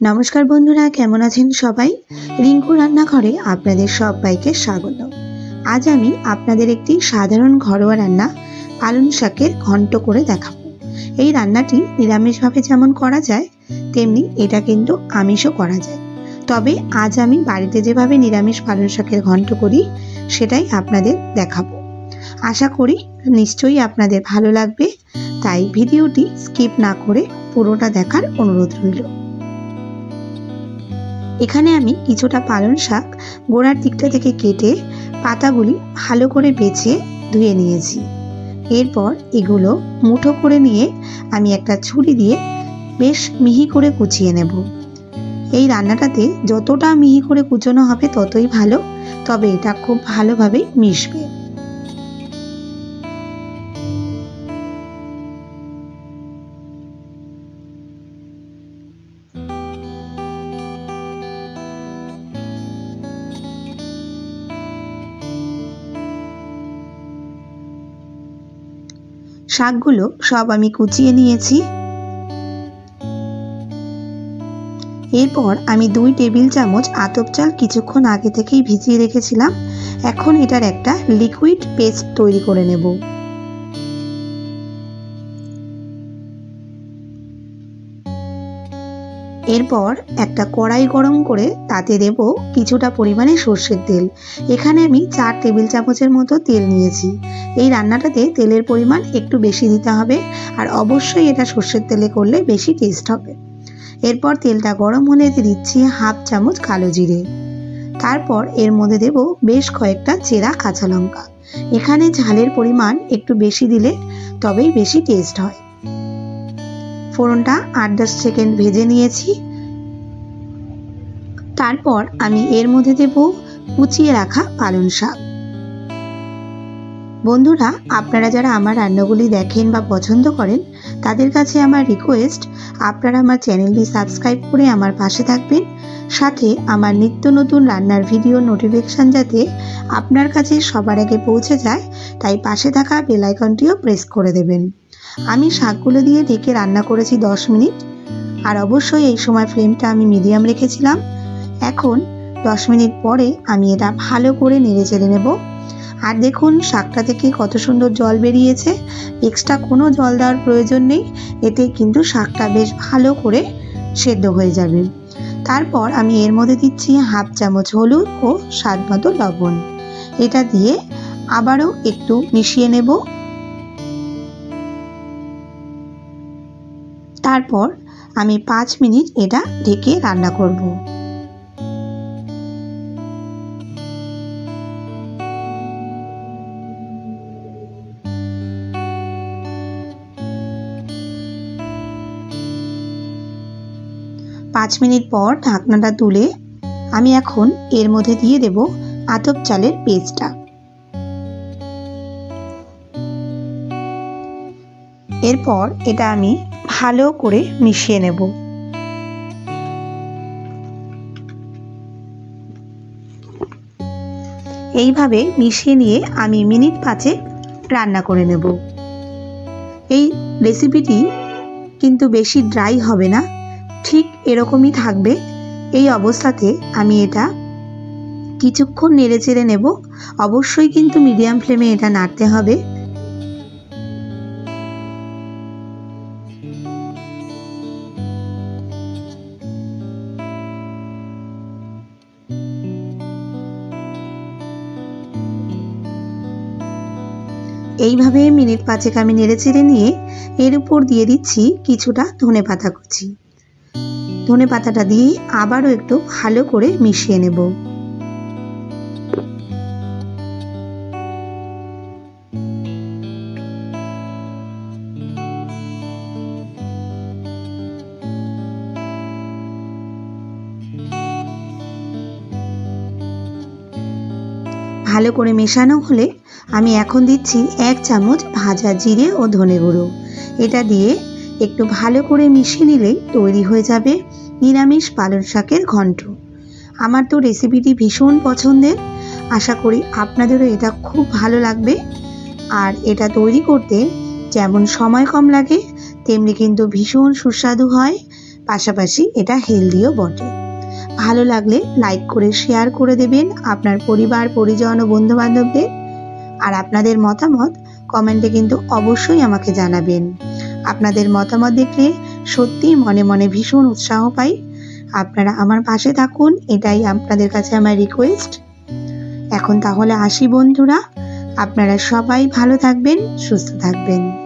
নমস্কার বন্ধুরা, কেমন আছেন সবাই? রিঙ্কু রান্নাঘরে আপনাদের সবাইকে স্বাগত। আজ আমি আপনাদের একটি সাধারণ ঘরোয়া রান্না পালং শাকের ঘন্ট করে দেখাবো। এই রান্নাটি নিরামিষভাবে যেমন করা যায় তেমনি এটা কিন্তু আমিষও করা যায়। তবে আজ আমি বাড়িতে যেভাবে নিরামিষ পালং শাকের ঘন্ট করি সেটাই আপনাদের দেখাবো। আশা করি নিশ্চয়ই আপনাদের ভালো লাগবে, তাই ভিডিওটি স্কিপ না করে পুরোটা দেখার অনুরোধ রইল। এখানে আমি কিছুটা পালং শাক গোড়ার দিকটা থেকে কেটে পাতাগুলি ভালো করে বেছে ধুয়ে নিয়েছি। এরপর এগুলো মুঠো করে নিয়ে আমি একটা ছুরি দিয়ে বেশ মিহি করে কুচিয়ে নেব। এই রান্নাটাতে যতটা মিহি করে কুচোনো হবে ততই ভালো, তবে এটা খুব ভালোভাবে মিশবে। শাকগুলো সব আমি কুচিয়ে নিয়েছি। এরপর আমি 2 টেবিল চামচ আতপ চাল কিছুক্ষণ আগে থেকেই ভিজিয়ে রেখেছিলাম। এখন এটার একটা লিকুইড পেস্ট তৈরি করে নেব। এরপর একটা কড়াই গরম করে তাতে দেব কিছুটা পরিমাণে সর্ষের তেল। এখানে আমি 4 টেবিল চামচের মতো তেল নিয়েছি। এই রান্নাটাতে তেলের পরিমাণ একটু বেশি দিতে হবে, আর অবশ্যই এটা সর্ষের তেলে করলে বেশি টেস্ট হবে। এরপর তেলটা গরম হলে দিচ্ছি হাফ চামচ কালো জিরে। তারপর এর মধ্যে দেব বেশ কয়েকটা চেরা কাঁচা লঙ্কা। এখানে ঝালের পরিমাণ একটু বেশি দিলে তবেই বেশি টেস্ট হয়। ফোড়নটা 8-10 সেকেন্ড ভেজে নিয়েছি। তারপর আমি এর মধ্যে দেব কুচিয়ে রাখা পালং শাক। বন্ধুরা, আপনারা যারা আমার রান্নাগুলি দেখেন বা পছন্দ করেন তাদের কাছে আমার রিকোয়েস্ট, আপনারা আমার চ্যানেলটি সাবস্ক্রাইব করে আমার পাশে থাকবেন। সাথে আমার নিত্য নতুন রান্নার ভিডিও নোটিফিকেশান যাতে আপনার কাছে সবার আগে পৌঁছে যায়, তাই পাশে থাকা বেল আইকনটিও প্রেস করে দেবেন। আমি শাকগুলো দিয়ে ঢেকে রান্না করেছি 10 মিনিট, আর অবশ্যই এই সময় ফ্লেমটা আমি মিডিয়াম রেখেছিলাম। এখন 10 মিনিট পরে আমি এটা ভালো করে নেড়ে চেড়ে নেব। আর দেখুন শাকটা থেকে কত সুন্দর জল বেরিয়েছে। এক্সট্রা কোনো জল দেওয়ার প্রয়োজন নেই, এতে কিন্তু শাকটা বেশ ভালো করে সেদ্ধ হয়ে যাবে। তারপর আমি এর মধ্যে দিচ্ছি হাফ চামচ হলুদ ও স্বাদ মতো লবণ। এটা দিয়ে আবারও একটু মিশিয়ে নেব। তারপর আমি 5 মিনিট এটা ঢেকে রান্না করব। পাঁচ মিনিট পর ঢাকনাটা তুলে আমি এখন এর মধ্যে দিয়ে দেব আতপ চালের পেস্টটা। এরপর এটা আমি ভালো করে মিশিয়ে নেব। এইভাবে মিশিয়ে নিয়ে আমি মিনিট 5 রান্না করে নেব। এই রেসিপিটি কিন্তু বেশি ড্রাই হবে না, ঠিক এরকমই থাকবে। এই অবস্থাতে আমি এটা কিছুক্ষণ নেড়ে চেড়ে নেব। অবশ্যই কিন্তু মিডিয়াম ফ্লেমে এটা নাড়তে হবে। এইভাবে মিনিট 5 আমি নেড়ে চেড়ে নিয়ে এর উপর দিয়ে দিচ্ছি কিছুটা ধনেপাতা কুচি। ধনেপাতাটা দিয়ে আবারও একটু ভালো করে মিশিয়ে নেব। ভালো করে মেশানো হলে আমি এখন দিচ্ছি 1 চামচ ভাজা জিরে ও ধনে গুঁড়ো। এটা দিয়ে একটু ভালো করে মিশিয়ে নিলেই তৈরি হয়ে যাবে নিরামিষ পালং শাকের ঘন্ট। আমার তো রেসিপিটি ভীষণ পছন্দের, আশা করি আপনাদেরও এটা খুব ভালো লাগবে। আর এটা তৈরি করতে যেমন সময় কম লাগে তেমনি কিন্তু ভীষণ সুস্বাদু হয়। পাশাপাশি এটা হেলদিও বটে। ভালো লাগলে লাইক করে শেয়ার করে দেবেন আপনার পরিবার পরিজন ও বন্ধুবান্ধবদের। আর আপনাদের মতামত কমেন্টে কিন্তু অবশ্যই আমাকে জানাবেন। আপনাদের মতামত দেখলে সত্যিই মনে মনে ভীষণ উৎসাহ পাই। আপনারা আমার পাশে থাকুন, এটাই আপনাদের কাছে আমার রিকোয়েস্ট। এখন তাহলে আসি বন্ধুরা, আপনারা সবাই ভালো থাকবেন, সুস্থ থাকবেন।